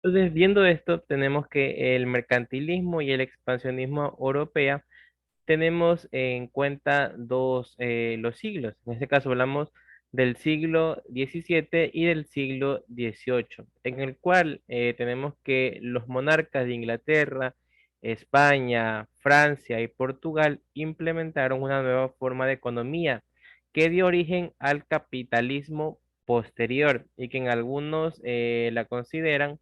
Entonces, viendo esto, tenemos que el mercantilismo y el expansionismo europeo tenemos en cuenta los siglos. En este caso hablamos del siglo XVII y del siglo XVIII, en el cual tenemos que los monarcas de Inglaterra, España, Francia y Portugal implementaron una nueva forma de economía que dio origen al capitalismo posterior y que en algunos la consideran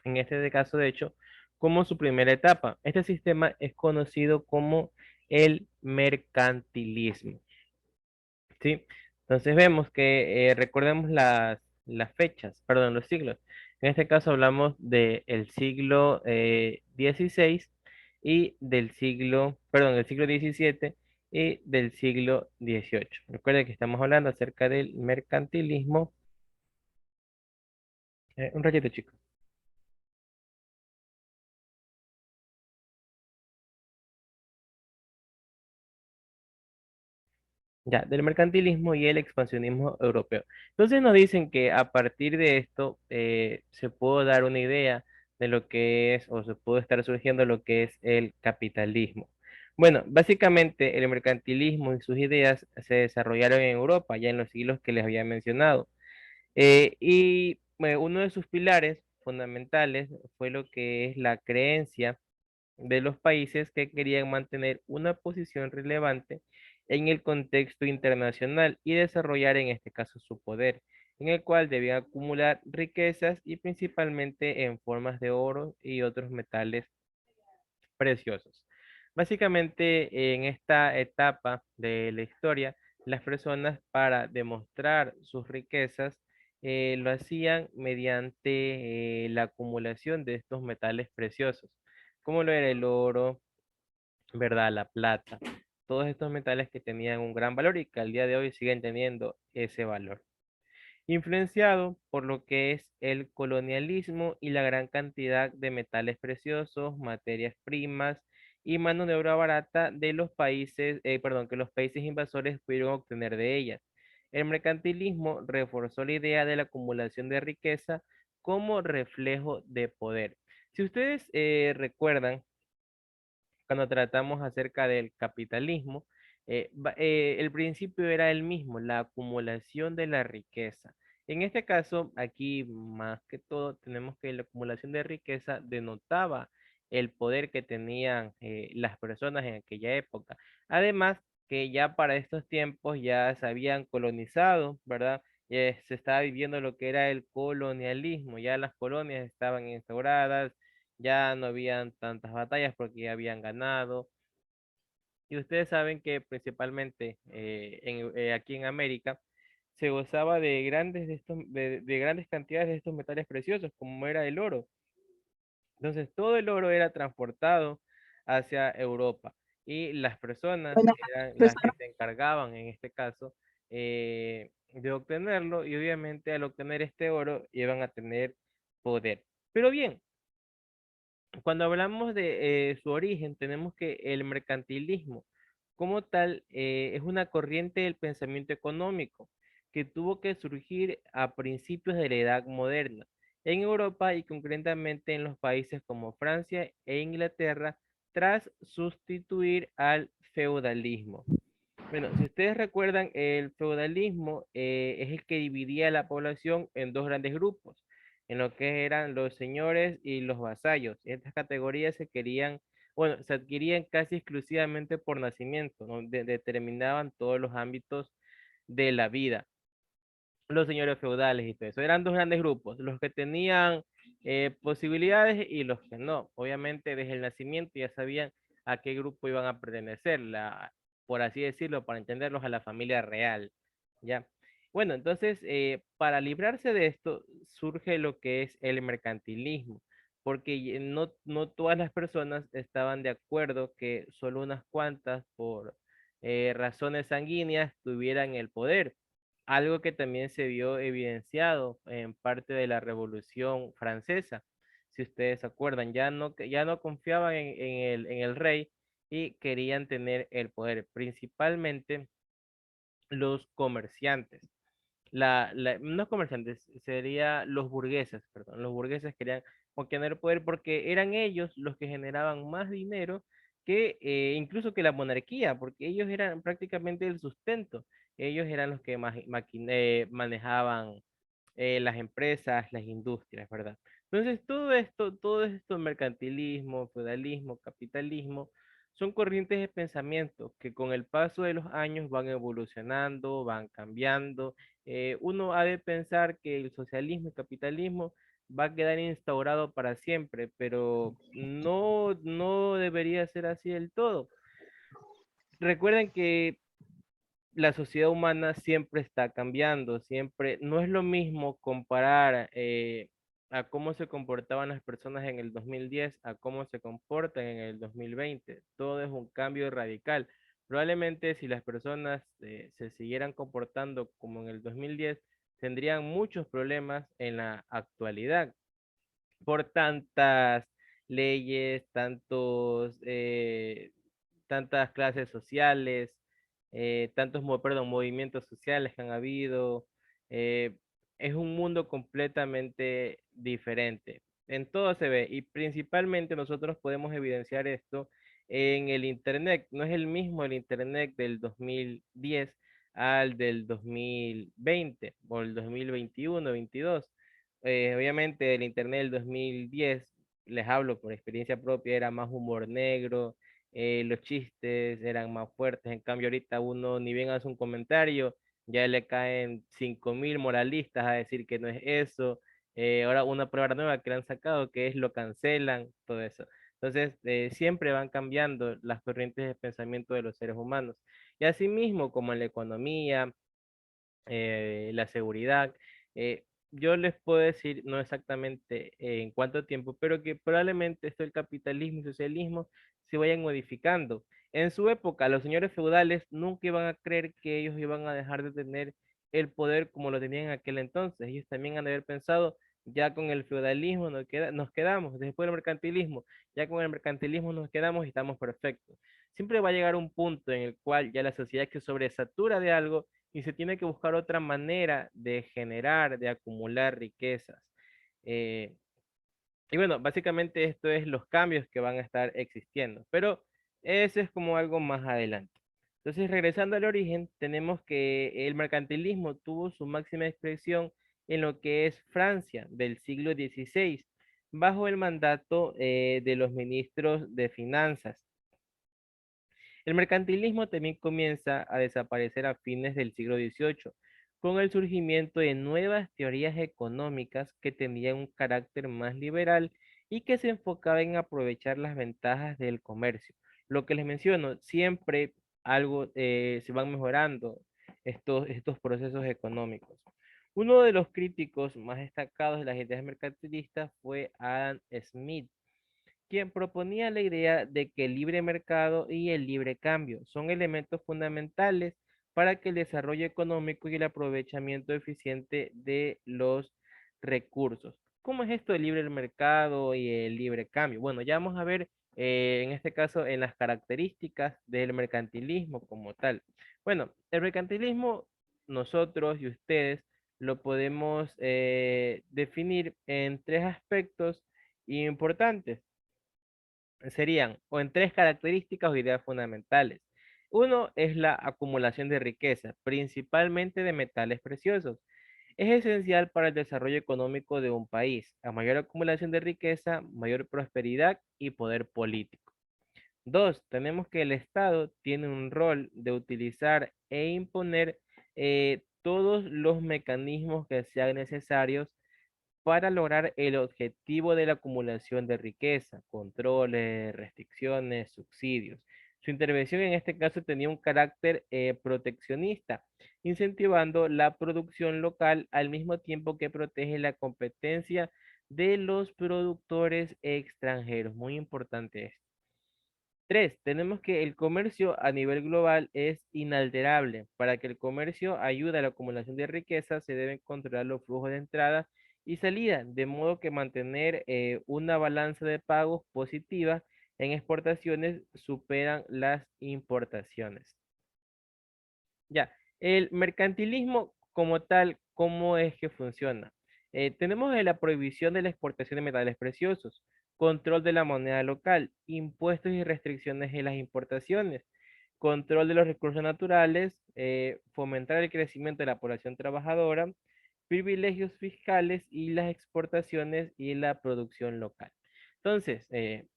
en este caso de hecho, como su primera etapa. Este sistema es conocido como el mercantilismo, ¿sí? Entonces vemos que, recordemos las fechas, perdón, los siglos. En este caso hablamos del siglo XVI y del siglo, perdón, del siglo XVII y del siglo XVIII. Recuerden que estamos hablando acerca del mercantilismo. Un ratito, chicos. Ya, del mercantilismo y el expansionismo europeo. Entonces nos dicen que a partir de esto se puede dar una idea de lo que es o se puede estar surgiendo lo que es el capitalismo. Bueno, básicamente el mercantilismo y sus ideas se desarrollaron en Europa ya en los siglos que les había mencionado. Uno de sus pilares fundamentales fue lo que es la creencia de los países que querían mantener una posición relevante en el contexto internacional y desarrollar en este caso su poder, en el cual debían acumular riquezas y principalmente en formas de oro y otros metales preciosos. Básicamente, en esta etapa de la historia, las personas para demostrar sus riquezas lo hacían mediante la acumulación de estos metales preciosos, como lo era el oro, ¿verdad? La plata, todos estos metales que tenían un gran valor y que al día de hoy siguen teniendo ese valor. Influenciado por lo que es el colonialismo y la gran cantidad de metales preciosos, materias primas y mano de obra barata de los países, perdón, que los países invasores pudieron obtener de ellas. El mercantilismo reforzó la idea de la acumulación de riqueza como reflejo de poder. Si ustedes recuerdan, cuando tratamos acerca del capitalismo, el principio era el mismo, la acumulación de la riqueza. En este caso, aquí más que todo, tenemos que la acumulación de riqueza denotaba el poder que tenían las personas en aquella época. Además, que ya para estos tiempos ya se habían colonizado, ¿verdad? Se estaba viviendo lo que era el colonialismo, ya las colonias estaban instauradas, ya no habían tantas batallas porque ya habían ganado. Y ustedes saben que principalmente aquí en América se gozaba de de grandes cantidades de estos metales preciosos, como era el oro. Entonces, todo el oro era transportado hacia Europa y las personas Bueno, eran pues, las que se encargaban, en este caso, de obtenerlo y obviamente al obtener este oro iban a tener poder. Pero bien, cuando hablamos de su origen, tenemos que el mercantilismo como tal es una corriente del pensamiento económico que tuvo que surgir a principios de la Edad Moderna en Europa y concretamente en los países como Francia e Inglaterra tras sustituir al feudalismo. Bueno, si ustedes recuerdan, el feudalismo es el que dividía la población en dos grandes grupos, en lo que eran los señores y los vasallos. Estas categorías se querían, bueno, se adquirían casi exclusivamente por nacimiento, ¿no? Determinaban todos los ámbitos de la vida. Los señores feudales y todo eso. Eran dos grandes grupos, los que tenían posibilidades y los que no. Obviamente desde el nacimiento ya sabían a qué grupo iban a pertenecer, por así decirlo, para entenderlos a la familia real. ¿Ya? Bueno, entonces, para librarse de esto, surge lo que es el mercantilismo, porque no todas las personas estaban de acuerdo que solo unas cuantas, por razones sanguíneas, tuvieran el poder, algo que también se vio evidenciado en parte de la Revolución Francesa. Si ustedes se acuerdan, ya no confiaban en el rey y querían tener el poder, principalmente los comerciantes. no comerciantes, sería los burgueses, perdón, los burgueses querían obtener poder porque eran ellos los que generaban más dinero que incluso que la monarquía, porque ellos eran prácticamente el sustento, ellos eran los que manejaban las empresas, las industrias, ¿verdad? Entonces, todo esto, mercantilismo, feudalismo, capitalismo, son corrientes de pensamiento que con el paso de los años van evolucionando, van cambiando. Uno ha de pensar que el socialismo y capitalismo va a quedar instaurado para siempre, pero no debería ser así del todo. Recuerden que la sociedad humana siempre está cambiando, siempre, no es lo mismo comparar a cómo se comportaban las personas en el 2010 a cómo se comportan en el 2020. Todo es un cambio radical. Probablemente si las personas se siguieran comportando como en el 2010, tendrían muchos problemas en la actualidad por tantas leyes, tantas clases sociales, perdón, movimientos sociales que han habido. eh, es un mundo completamente diferente. En todo se ve y principalmente nosotros podemos evidenciar esto en el Internet. No es el mismo el Internet del 2010 al del 2020 o el 2021, 22. Obviamente el internet del 2010, les hablo por experiencia propia, era más humor negro, los chistes eran más fuertes, en cambio ahorita uno ni bien hace un comentario, ya le caen 5.000 moralistas a decir que no es eso, ahora una prueba nueva que le han sacado que es lo cancelan, todo eso. Entonces, siempre van cambiando las corrientes de pensamiento de los seres humanos. Y asimismo, como en la economía, la seguridad. Yo les puedo decir, no exactamente en cuánto tiempo, pero que probablemente esto el capitalismo y socialismo se vayan modificando. En su época, los señores feudales nunca iban a creer que ellos iban a dejar de tener el poder como lo tenían en aquel entonces. Ellos también han de haber pensado, ya con el feudalismo nos quedamos, después del mercantilismo, ya con el mercantilismo nos quedamos y estamos perfectos. Siempre va a llegar un punto en el cual ya la sociedad se sobresatura de algo y se tiene que buscar otra manera de generar, de acumular riquezas. Eh, y bueno, básicamente esto es los cambios que van a estar existiendo, pero eso es como algo más adelante. Entonces, regresando al origen, tenemos que el mercantilismo tuvo su máxima expresión en lo que es Francia del siglo XVI, bajo el mandato de los ministros de finanzas. El mercantilismo también comienza a desaparecer a fines del siglo XVIII, con el surgimiento de nuevas teorías económicas que tenían un carácter más liberal y que se enfocaban en aprovechar las ventajas del comercio. Lo que les menciono, siempre algo se van mejorando estos procesos económicos. Uno de los críticos más destacados de las ideas mercantilistas fue Adam Smith, quien proponía la idea de que el libre mercado y el libre cambio son elementos fundamentales para que el desarrollo económico y el aprovechamiento eficiente de los recursos. ¿Cómo es esto del libre mercado y el libre cambio? Bueno, ya vamos a ver en este caso en las características del mercantilismo como tal. Bueno, el mercantilismo nosotros y ustedes lo podemos definir en tres aspectos importantes, serían o en tres características o ideas fundamentales. Uno es la acumulación de riqueza, principalmente de metales preciosos. Es esencial para el desarrollo económico de un país. A mayor acumulación de riqueza, mayor prosperidad y poder político. Dos, tenemos que el Estado tiene un rol de utilizar e imponer todos los mecanismos que sean necesarios para lograr el objetivo de la acumulación de riqueza, controles, restricciones, subsidios. Su intervención en este caso tenía un carácter proteccionista, incentivando la producción local al mismo tiempo que protege la competencia de los productores extranjeros. Muy importante esto. Tres, tenemos que el comercio a nivel global es inalterable. Para que el comercio ayude a la acumulación de riqueza, se deben controlar los flujos de entrada y salida, de modo que mantener una balanza de pagos positiva en exportaciones superan las importaciones. Ya, el mercantilismo como tal, ¿cómo es que funciona? Tenemos la prohibición de la exportación de metales preciosos, control de la moneda local, impuestos y restricciones en las importaciones, control de los recursos naturales, fomentar el crecimiento de la población trabajadora, privilegios fiscales y las exportaciones y la producción local. Entonces,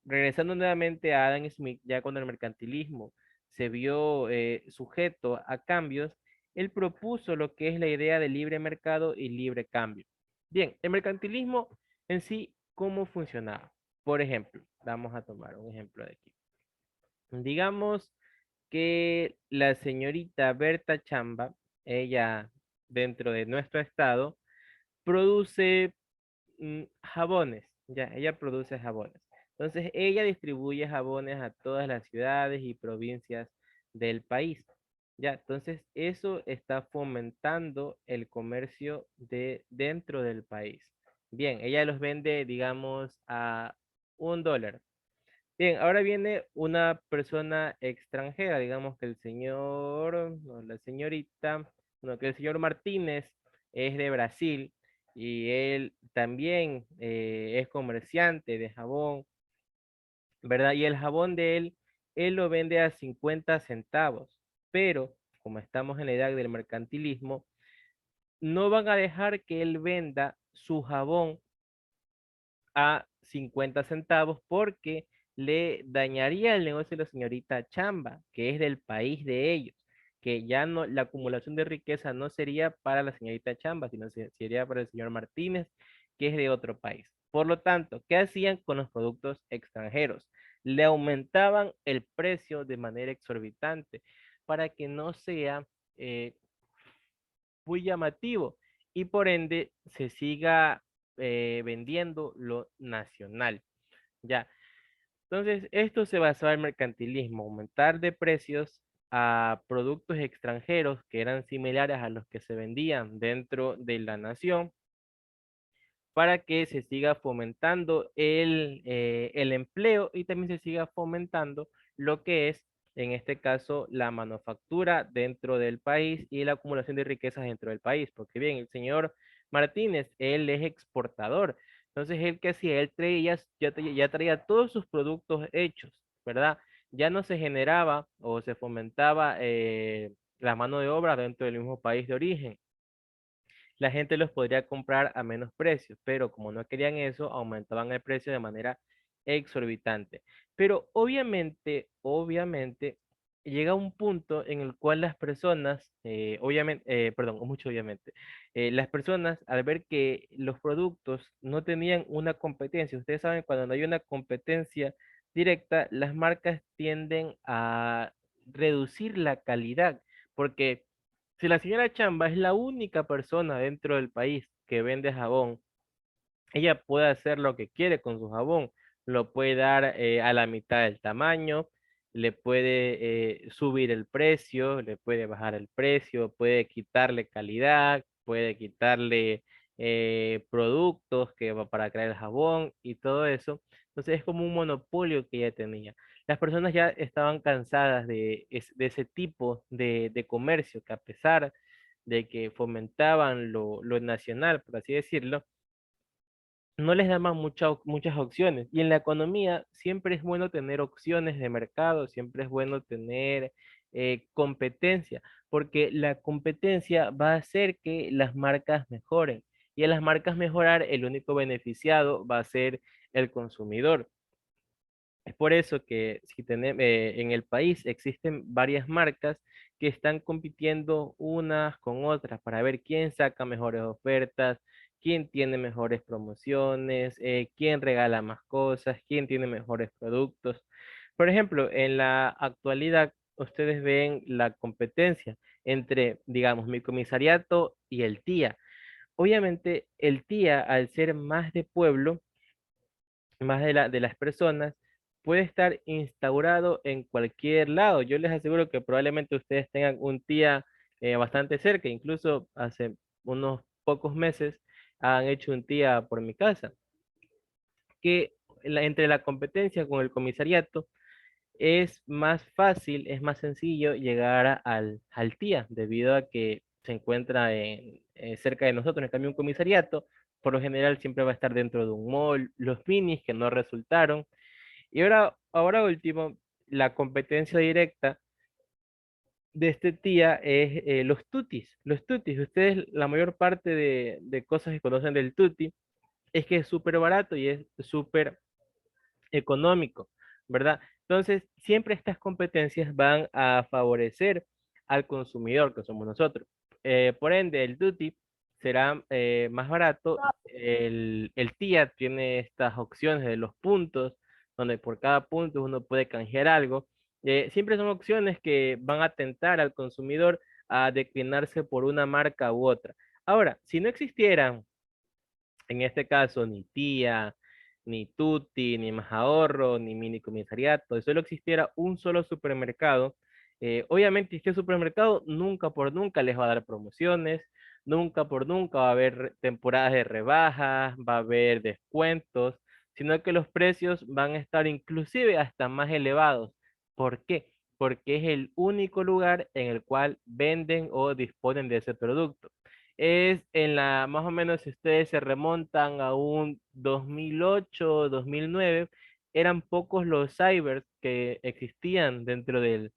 regresando nuevamente a Adam Smith, ya cuando el mercantilismo se vio sujeto a cambios, él propuso lo que es la idea de libre mercado y libre cambio. Bien, el mercantilismo en sí, ¿cómo funcionaba? Por ejemplo, vamos a tomar un ejemplo de aquí. Digamos que la señorita Berta Chamba, ella dentro de nuestro estado, produce jabones, ya, ella produce jabones. Entonces, ella distribuye jabones a todas las ciudades y provincias del país. Ya, entonces eso está fomentando el comercio de dentro del país. Bien, ella los vende, digamos, a $1. Bien, ahora viene una persona extranjera, digamos que el señor, o la señorita, no, que el señor Martínez es de Brasil y él también es comerciante de jabón, ¿verdad? Y el jabón de él lo vende a 50 centavos, pero como estamos en la edad del mercantilismo, no van a dejar que él venda su jabón a 50 centavos porque le dañaría el negocio de la señorita Chamba, que es del país de ellos, que ya no, la acumulación de riqueza no sería para la señorita Chamba, sino sería para el señor Martínez, que es de otro país. Por lo tanto, ¿qué hacían con los productos extranjeros? Le aumentaban el precio de manera exorbitante para que no sea eh, muy llamativo y por ende se siga vendiendo lo nacional. Ya. Entonces, esto se basaba en el mercantilismo, aumentar de precios a productos extranjeros que eran similares a los que se vendían dentro de la nación para que se siga fomentando el empleo y también se siga fomentando lo que es, en este caso, la manufactura dentro del país y la acumulación de riquezas dentro del país. Porque bien, el señor Martínez, él es exportador. Entonces, él que hacía, él traía, ya traía todos sus productos hechos, ¿verdad? Ya no se generaba o se fomentaba la mano de obra dentro del mismo país de origen, la gente los podría comprar a menos precio, pero como no querían eso, aumentaban el precio de manera exorbitante. Pero obviamente, llega un punto en el cual las personas, perdón, mucho obviamente, las personas al ver que los productos no tenían una competencia, ustedes saben, cuando no hay una competencia directa, las marcas tienden a reducir la calidad, porque si la señora Chamba es la única persona dentro del país que vende jabón, ella puede hacer lo que quiere con su jabón. Lo puede dar a la mitad del tamaño, le puede subir el precio, le puede bajar el precio, puede quitarle calidad, puede quitarle productos para crear el jabón y todo eso. Entonces es como un monopolio que ella tenía. Las personas ya estaban cansadas de ese tipo de comercio que, a pesar de que fomentaban lo nacional, por así decirlo, no les daban muchas opciones. Y en la economía siempre es bueno tener opciones de mercado, siempre es bueno tener competencia, porque la competencia va a hacer que las marcas mejoren. Y a las marcas mejorar, el único beneficiado va a ser el consumidor. Es por eso que si en el país existen varias marcas que están compitiendo unas con otras para ver quién saca mejores ofertas, quién tiene mejores promociones, quién regala más cosas, quién tiene mejores productos. Por ejemplo, en la actualidad, ustedes ven la competencia entre, digamos, mi comisariato y el TIA. Obviamente, el TIA, al ser más de pueblo, más de las personas, puede estar instaurado en cualquier lado. Yo les aseguro que probablemente ustedes tengan un tía bastante cerca, incluso hace unos pocos meses han hecho un tía por mi casa, que entre la competencia con el comisariato es más fácil, es más sencillo llegar al tía, debido a que se encuentra cerca de nosotros. En cambio, un comisariato, por lo general, siempre va a estar dentro de un mall. Los minis que no resultaron. Y ahora último, la competencia directa de este tía es los tutis. Los tutis, ustedes la mayor parte de cosas que conocen del tuti es que es súper barato y es súper económico, ¿verdad? Entonces, siempre estas competencias van a favorecer al consumidor, que somos nosotros. Por ende, el duty será más barato. El TIA tiene estas opciones de los puntos, donde por cada punto uno puede canjear algo. Siempre son opciones que van a tentar al consumidor a declinarse por una marca u otra. Ahora, si no existieran en este caso, ni tía, ni tuti, ni más ahorro, ni mini comisariato, si solo existiera un solo supermercado, obviamente este supermercado nunca por nunca les va a dar promociones, nunca por nunca va a haber temporadas de rebajas, va a haber descuentos, sino que los precios van a estar inclusive hasta más elevados. ¿Por qué? Porque es el único lugar en el cual venden o disponen de ese producto. Es en la, más o menos, si ustedes se remontan a un 2008, 2009, eran pocos los cybers que existían dentro del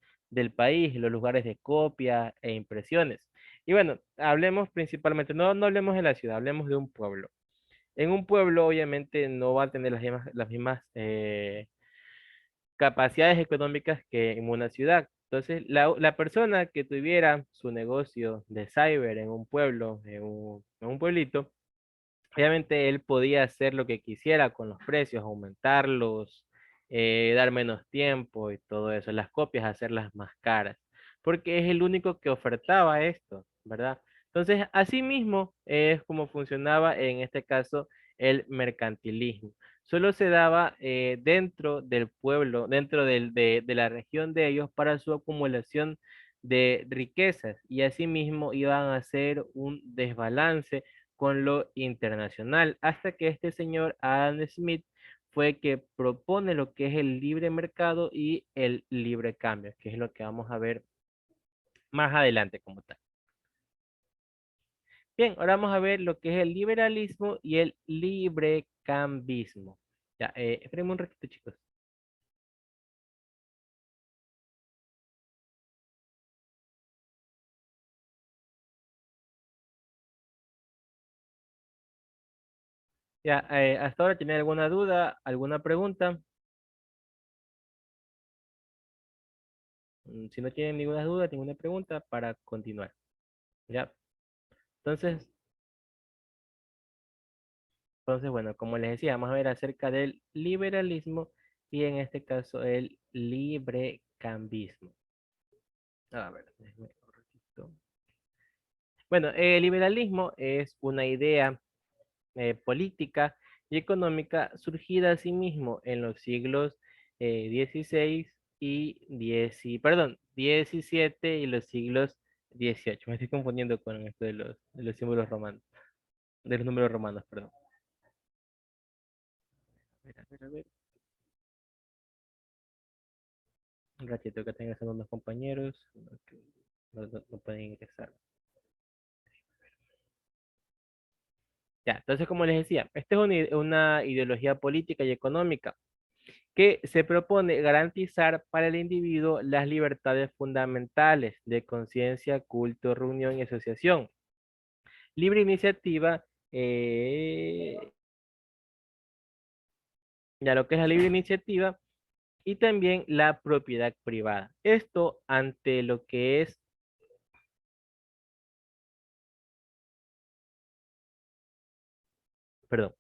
país, los lugares de copia e impresiones. Y bueno, hablemos principalmente, no hablemos de la ciudad, hablemos de un pueblo. En un pueblo, obviamente, no va a tener las mismas capacidades económicas que en una ciudad. Entonces, la persona que tuviera su negocio de cyber en un pueblo, en un pueblito, obviamente él podía hacer lo que quisiera con los precios, aumentarlos, dar menos tiempo y todo eso, las copias hacerlas más caras, porque es el único que ofertaba esto, ¿verdad? Entonces, así mismo es como funcionaba en este caso el mercantilismo. Solo se daba dentro del pueblo, dentro de la región de ellos para su acumulación de riquezas y asimismo iban a hacer un desbalance con lo internacional, hasta que este señor Adam Smith fue que propone lo que es el libre mercado y el libre cambio, que es lo que vamos a ver más adelante como tal. Bien, ahora vamos a ver lo que es el liberalismo y el librecambismo. Ya, espérenme un ratito, chicos. Ya, hasta ahora tiene alguna duda, alguna pregunta. Si no tienen ninguna duda, ninguna pregunta para continuar. Ya, entonces, bueno, como les decía, vamos a ver acerca del liberalismo y en este caso el librecambismo. A ver, déjeme un ratito. Bueno, el liberalismo es una idea política y económica surgida asimismo en los siglos 16 y 10, perdón, 17 y los siglos 18. Me estoy confundiendo con esto de los símbolos romanos, de los números romanos, perdón. A ver, a ver, a ver. Un ratito que tengan unos compañeros que no pueden ingresar. Ya, entonces, como les decía, esta es una ideología política y económica que se propone garantizar para el individuo las libertades fundamentales de conciencia, culto, reunión y asociación, libre iniciativa, ya lo que es la libre iniciativa, y también la propiedad privada. Esto ante lo que es, perdón,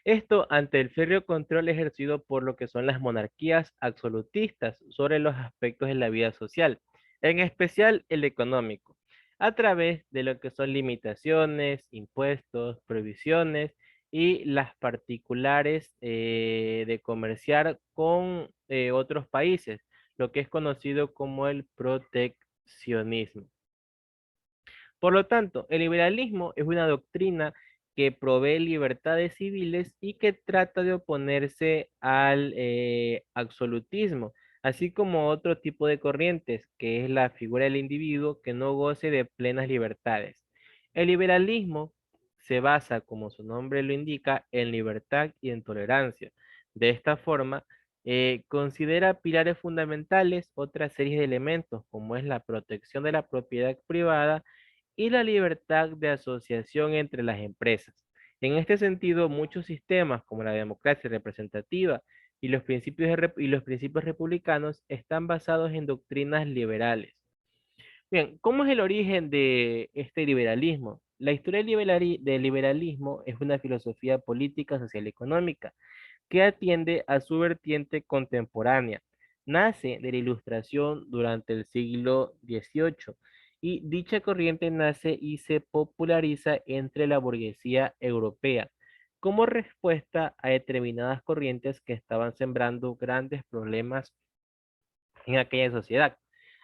esto ante el férreo control ejercido por lo que son las monarquías absolutistas sobre los aspectos de la vida social, en especial el económico, a través de lo que son limitaciones, impuestos, prohibiciones y las particulares de comerciar con otros países, lo que es conocido como el proteccionismo. Por lo tanto, el liberalismo es una doctrina que provee libertades civiles y que trata de oponerse al absolutismo, así como otro tipo de corrientes, que es la figura del individuo que no goce de plenas libertades. El liberalismo se basa, como su nombre lo indica, en libertad y en tolerancia. De esta forma, considera pilares fundamentales otra serie de elementos, como es la protección de la propiedad privada y la libertad de asociación entre las empresas. En este sentido, muchos sistemas, como la democracia representativa y los principios republicanos, están basados en doctrinas liberales. Bien, ¿cómo es el origen de este liberalismo? La historia del liberalismo es una filosofía política, social y económica que atiende a su vertiente contemporánea. Nace de la Ilustración durante el siglo XVIII y dicha corriente nace y se populariza entre la burguesía europea como respuesta a determinadas corrientes que estaban sembrando grandes problemas en aquella sociedad.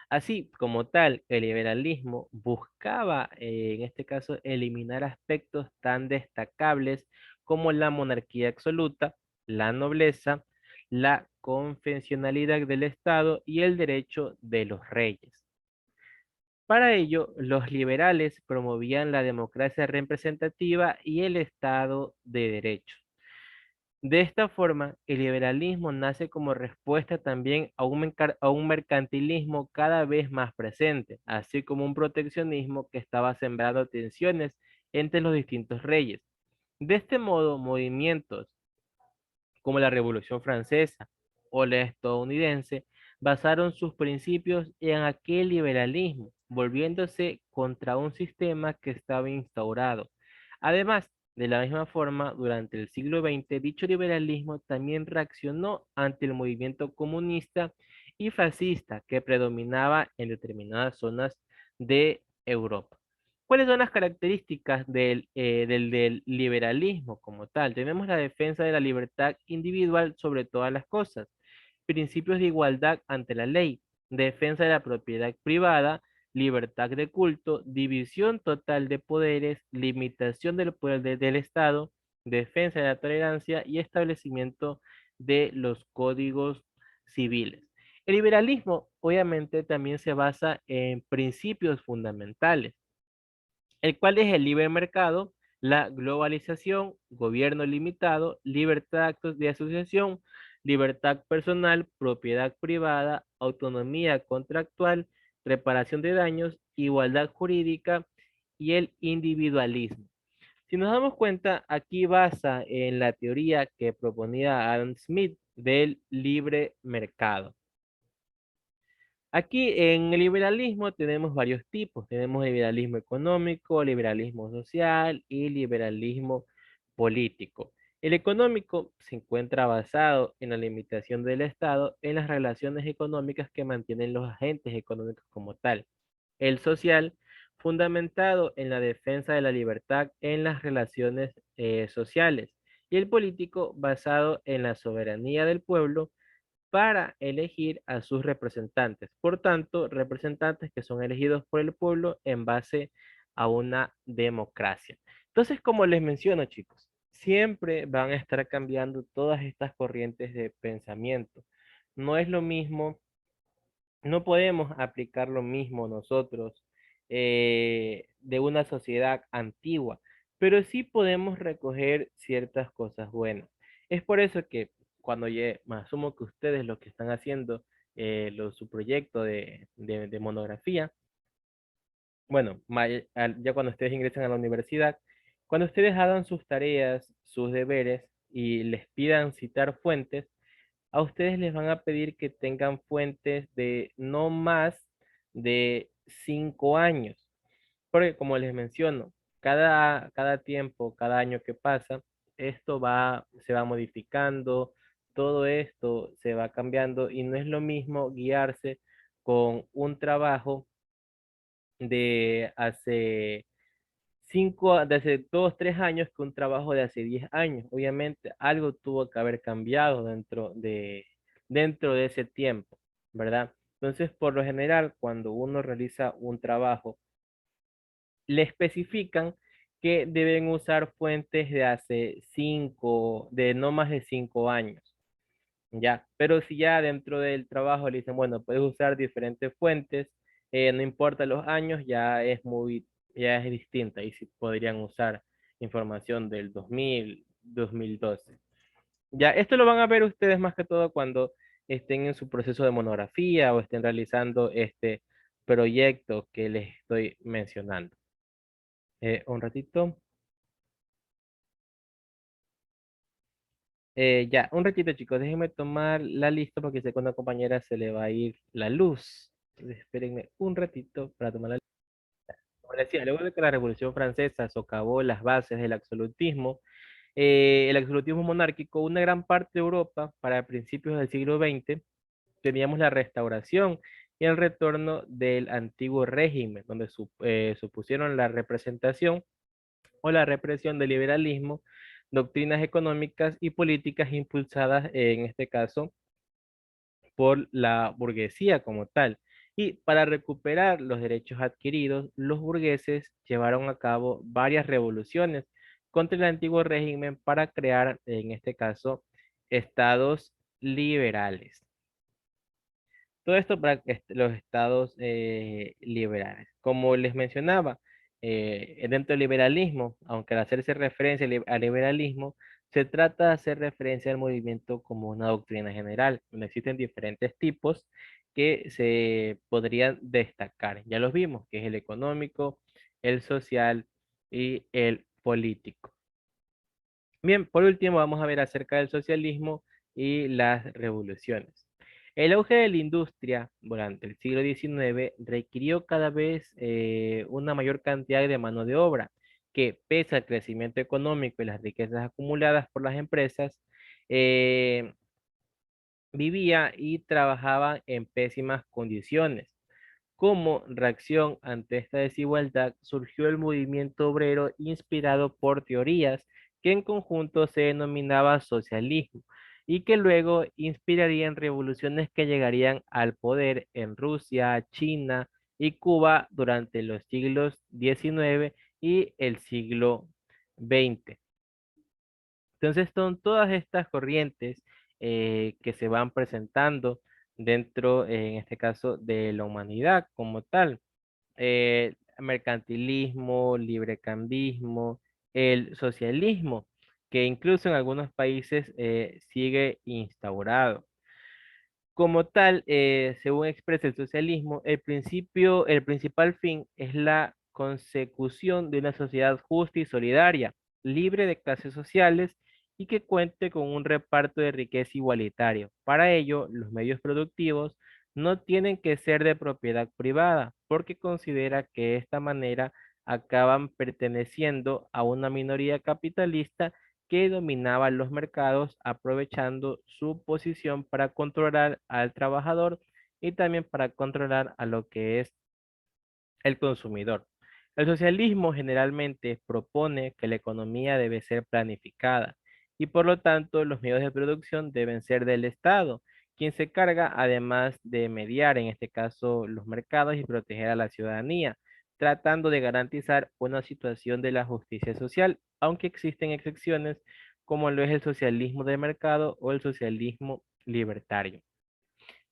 Así como tal, el liberalismo buscaba, en este caso, eliminar aspectos tan destacables como la monarquía absoluta, la nobleza, la confesionalidad del Estado y el derecho de los reyes. Para ello, los liberales promovían la democracia representativa y el Estado de Derecho. De esta forma, el liberalismo nace como respuesta también a un mercantilismo cada vez más presente, así como un proteccionismo que estaba sembrando tensiones entre los distintos reyes. De este modo, movimientos como la Revolución Francesa o la estadounidense basaron sus principios en aquel liberalismo, volviéndose contra un sistema que estaba instaurado. Además, de la misma forma, durante el siglo XX, dicho liberalismo también reaccionó ante el movimiento comunista y fascista que predominaba en determinadas zonas de Europa. ¿Cuáles son las características del liberalismo como tal? Tenemos la defensa de la libertad individual sobre todas las cosas, principios de igualdad ante la ley, defensa de la propiedad privada, libertad de culto, división total de poderes, limitación del poder del Estado, defensa de la tolerancia y establecimiento de los códigos civiles. El liberalismo obviamente también se basa en principios fundamentales, el cual es el libre mercado, la globalización, gobierno limitado, libertad de asociación, libertad personal, propiedad privada, autonomía contractual, reparación de daños, igualdad jurídica y el individualismo. Si nos damos cuenta, aquí basa en la teoría que proponía Adam Smith del libre mercado. Aquí en el liberalismo tenemos varios tipos. Tenemos liberalismo económico, liberalismo social y liberalismo político. El económico se encuentra basado en la limitación del Estado en las relaciones económicas que mantienen los agentes económicos como tal. El social, fundamentado en la defensa de la libertad en las relaciones sociales. Y el político, basado en la soberanía del pueblo para elegir a sus representantes. Por tanto, representantes que son elegidos por el pueblo en base a una democracia. Entonces, como les menciono, chicos, siempre van a estar cambiando todas estas corrientes de pensamiento. No es lo mismo, no podemos aplicar lo mismo nosotros de una sociedad antigua, pero sí podemos recoger ciertas cosas buenas. Es por eso que cuando me asumo que ustedes lo que están haciendo, su proyecto de monografía, bueno, ya cuando ustedes ingresan a la universidad, cuando ustedes hagan sus tareas, sus deberes y les pidan citar fuentes, a ustedes les van a pedir que tengan fuentes de no más de 5 años. Porque como les menciono, cada tiempo, cada año que pasa, se va modificando, todo esto se va cambiando y no es lo mismo guiarse con un trabajo de de hace 2, 3 años que un trabajo de hace 10 años. Obviamente algo tuvo que haber cambiado dentro de ese tiempo, ¿verdad? Entonces, por lo general, cuando uno realiza un trabajo, le especifican que deben usar fuentes de no más de 5 años. Ya, pero si ya dentro del trabajo le dicen, bueno, puedes usar diferentes fuentes, no importa los años, ya es distinta y si podrían usar información del 2000, 2012. Ya, esto lo van a ver ustedes más que todo cuando estén en su proceso de monografía o estén realizando este proyecto que les estoy mencionando. Un ratito. Ya, un ratito, chicos. Déjenme tomar la lista porque sé que a una compañera se le va a ir la luz. Entonces, espérenme un ratito para tomar la lista. Como les decía, luego de que la Revolución Francesa socavó las bases del absolutismo, el absolutismo monárquico, una gran parte de Europa, para principios del siglo XX, teníamos la restauración y el retorno del antiguo régimen, donde supusieron la representación o la represión del liberalismo, doctrinas económicas y políticas impulsadas, en este caso, por la burguesía como tal. Y para recuperar los derechos adquiridos, los burgueses llevaron a cabo varias revoluciones contra el antiguo régimen para crear, en este caso, estados liberales. Todo esto para los estados liberales. Como les mencionaba, dentro del liberalismo, aunque al hacerse referencia al liberalismo, se trata de hacer referencia al movimiento como una doctrina general, donde existen diferentes tipos que se podrían destacar. Ya los vimos, que es el económico, el social y el político. Bien, por último vamos a ver acerca del socialismo y las revoluciones. El auge de la industria durante el siglo XIX requirió cada vez una mayor cantidad de mano de obra, que pese al crecimiento económico y las riquezas acumuladas por las empresas, eh, vivía y trabajaba en pésimas condiciones. Como reacción ante esta desigualdad, surgió el movimiento obrero inspirado por teorías que en conjunto se denominaba socialismo y que luego inspirarían revoluciones que llegarían al poder en Rusia, China y Cuba durante los siglos XIX y el siglo XX. Entonces son todas estas corrientes que se van presentando dentro, en este caso, de la humanidad como tal. Mercantilismo, librecambismo, el socialismo, que incluso en algunos países sigue instaurado. Como tal, según expresa el socialismo, el principal fin es la consecución de una sociedad justa y solidaria, libre de clases sociales y que cuente con un reparto de riqueza igualitario. Para ello, los medios productivos no tienen que ser de propiedad privada, porque considera que de esta manera acaban perteneciendo a una minoría capitalista que dominaba los mercados aprovechando su posición para controlar al trabajador y también para controlar a lo que es el consumidor. El socialismo generalmente propone que la economía debe ser planificada y por lo tanto los medios de producción deben ser del Estado, quien se carga además de mediar, en este caso, los mercados y proteger a la ciudadanía, tratando de garantizar una situación de la justicia social, aunque existen excepciones como lo es el socialismo de mercado o el socialismo libertario.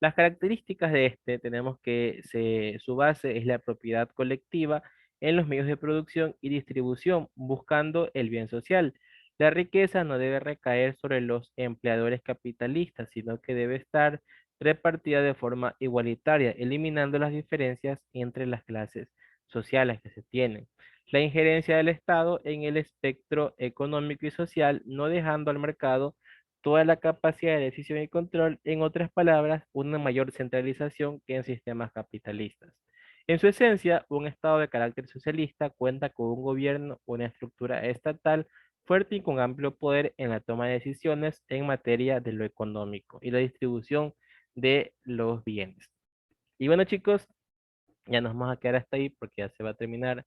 Las características de este tenemos que su base es la propiedad colectiva en los medios de producción y distribución, buscando el bien social. La riqueza no debe recaer sobre los empleadores capitalistas, sino que debe estar repartida de forma igualitaria, eliminando las diferencias entre las clases sociales que se tienen. La injerencia del Estado en el espectro económico y social, no dejando al mercado toda la capacidad de decisión y control, en otras palabras, una mayor centralización que en sistemas capitalistas. En su esencia, un Estado de carácter socialista cuenta con un gobierno, una estructura estatal fuerte y con amplio poder en la toma de decisiones en materia de lo económico y la distribución de los bienes. Y bueno, chicos, ya nos vamos a quedar hasta ahí porque ya se va a terminar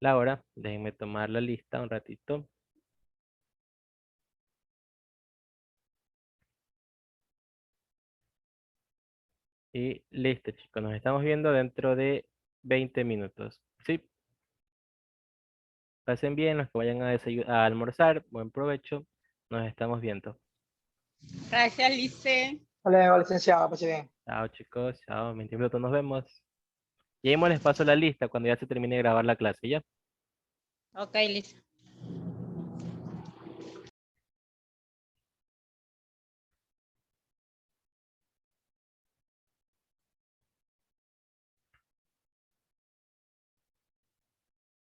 la hora. Déjenme tomar la lista un ratito. Y listo, chicos. Nos estamos viendo dentro de 20 minutos. Sí, pasen bien los que vayan a almorzar. Buen provecho. Nos estamos viendo. Gracias, Lice. Hasta luego, licenciado, pase bien. Chao, chicos. Chao. En 20 minutos nos vemos. Y ahí les paso la lista cuando ya se termine de grabar la clase, ¿ya? Ok, Lice.